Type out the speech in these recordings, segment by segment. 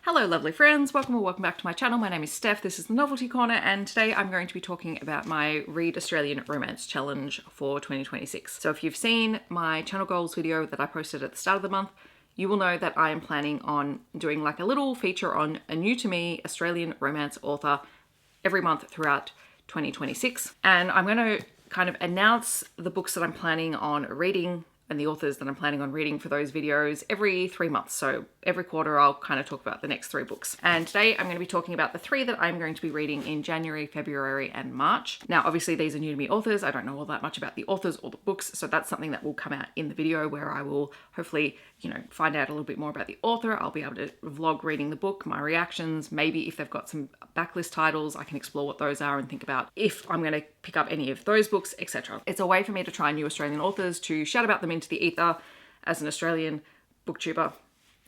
Hello lovely friends, welcome back to my channel. My name is Steph, this is the Novelty Corner, and today I'm going to be talking about my Read Australian Romance Challenge for 2026. So if you've seen my channel goals video that I posted at the start of the month, you will know that I am planning on doing like a little feature on a new to me Australian romance author every month throughout 2026. And I'm going to kind of announce the books that I'm planning on reading and the authors that I'm planning on reading for those videos every 3 months. So every quarter I'll kind of talk about the next 3 books. And today I'm going to be talking about the 3 that I'm going to be reading in January, February and March. Now obviously these are new to me authors. I don't know all that much about the authors or the books, so that's something that will come out in the video where I will hopefully, find out a little bit more about the author. I'll be able to vlog reading the book, my reactions, maybe if they've got some backlist titles, I can explore what those are and think about if I'm going to pick up any of those books, etc. It's a way for me to try new Australian authors, to shout about them into the ether as an Australian booktuber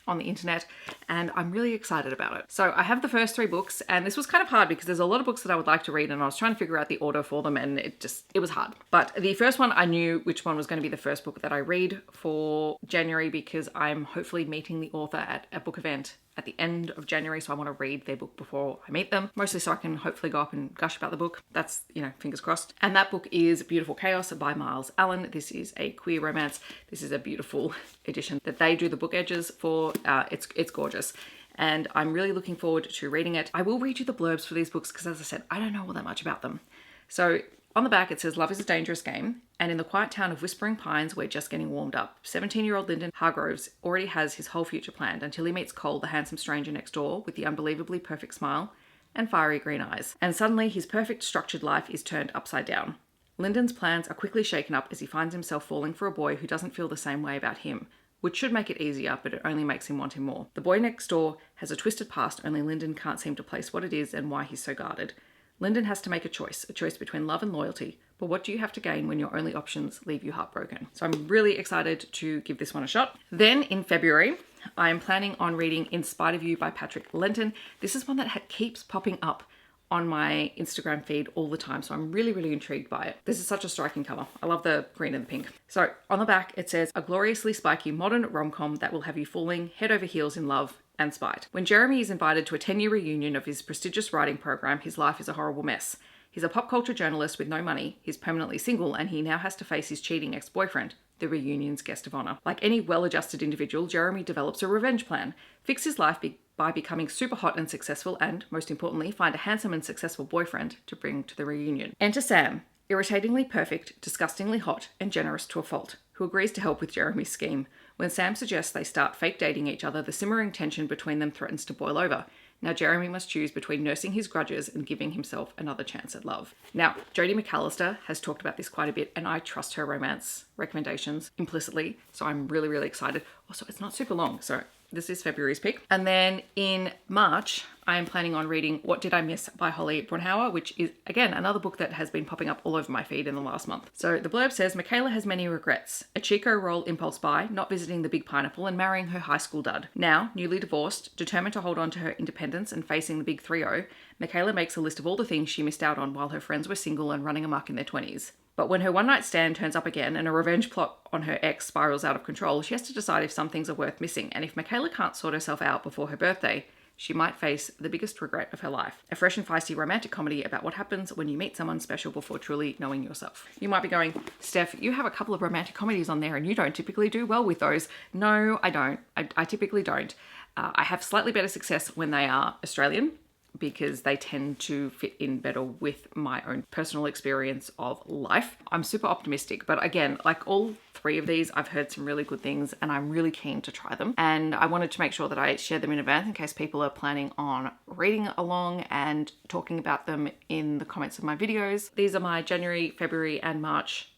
on the internet, and I'm really excited about it. So I have the first 3 books, and this was kind of hard because there's a lot of books that I would like to read and I was trying to figure out the order for them, and it was hard. But the first one, I knew which one was going to be the first book that I read for January because I'm hopefully meeting the author at a book event at the end of January, so I want to read their book before I meet them, mostly so I can hopefully go up and gush about the book. That's, fingers crossed. And that book is Beautiful Chaos by Myles. This is a queer romance. This is a beautiful edition that they do the book edges for. It's gorgeous. And I'm really looking forward to reading it. I will read you the blurbs for these books because, as I said, I don't know all that much about them. So on the back it says, "Love is a dangerous game, and in the quiet town of Whispering Pines, we're just getting warmed up. 17-year-old Lyndon Hargroves already has his whole future planned until he meets Cole, the handsome stranger next door with the unbelievably perfect smile and fiery green eyes. And suddenly his perfect structured life is turned upside down. Lyndon's plans are quickly shaken up as he finds himself falling for a boy who doesn't feel the same way about him, which should make it easier, but it only makes him want him more. The boy next door has a twisted past, only Lyndon can't seem to place what it is and why he's so guarded. Lyndon has to make a choice between love and loyalty, but what do you have to gain when your only options leave you heartbroken?" So I'm really excited to give this one a shot. Then in February, I'm planning on reading In Spite of You by Patrick Lenton. This is one that keeps popping up on my Instagram feed all the time, so I'm really, really intrigued by it. This is such a striking cover. I love the green and the pink. So on the back it says, "A gloriously spiky modern rom-com that will have you falling head over heels in love and spite. When Jeremy is invited to a 10-year reunion of his prestigious writing program, his life is a horrible mess. He's a pop culture journalist with no money, he's permanently single, and he now has to face his cheating ex-boyfriend, the reunion's guest of honor. Like any well-adjusted individual, Jeremy develops a revenge plan, fix his life by becoming super hot and successful, and, most importantly, find a handsome and successful boyfriend to bring to the reunion. Enter Sam, irritatingly perfect, disgustingly hot, and generous to a fault, who agrees to help with Jeremy's scheme. When Sam suggests they start fake dating each other, the simmering tension between them threatens to boil over. Now Jeremy must choose between nursing his grudges and giving himself another chance at love." Now, Jodie McAllister has talked about this quite a bit, and I trust her romance recommendations implicitly, so I'm really, really excited. Also, it's not super long, so this is February's pick. And then in March, I am planning on reading What Did I Miss by Holly Brunnbauer, which is, again, another book that has been popping up all over my feed in the last month. So the blurb says, "Michaela has many regrets. A Chico roll impulse buy, not visiting the Big Pineapple, and marrying her high school dud. Now, newly divorced, determined to hold on to her independence and facing the Big 3-0, Michaela makes a list of all the things she missed out on while her friends were single and running amok in their 20s. But when her one-night stand turns up again and a revenge plot on her ex spirals out of control, she has to decide if some things are worth missing, and if Michaela can't sort herself out before her birthday, she might face the biggest regret of her life. A fresh and feisty romantic comedy about what happens when you meet someone special before truly knowing yourself." You might be going, "Steph, you have a couple of romantic comedies on there and you don't typically do well with those." No, I don't. I typically don't. I have slightly better success when they are Australian, because they tend to fit in better with my own personal experience of life. I'm super optimistic, but again, like all 3 of these, I've heard some really good things and I'm really keen to try them. And I wanted to make sure that I share them in advance in case people are planning on reading along and talking about them in the comments of my videos. These are my January, February and March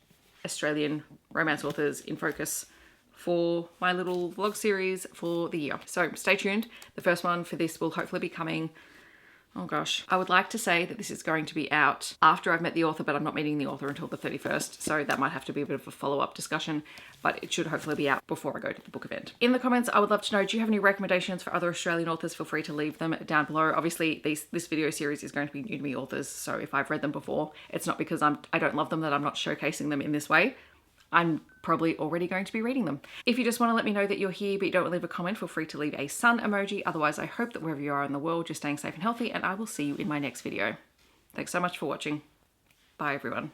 Australian romance authors in focus for my little vlog series for the year. So stay tuned. The first one for this will hopefully be coming, oh gosh, I would like to say that this is going to be out after I've met the author, but I'm not meeting the author until the 31st, so that might have to be a bit of a follow-up discussion, but it should hopefully be out before I go to the book event. In the comments, I would love to know, do you have any recommendations for other Australian authors? Feel free to leave them down below. Obviously, this video series is going to be new to me authors, so if I've read them before, it's not because I don't love them that I'm not showcasing them in this way. I'm probably already going to be reading them. If you just want to let me know that you're here but you don't want to leave a comment, feel free to leave a sun emoji. Otherwise, I hope that wherever you are in the world, you're staying safe and healthy, and I will see you in my next video. Thanks so much for watching. Bye, everyone.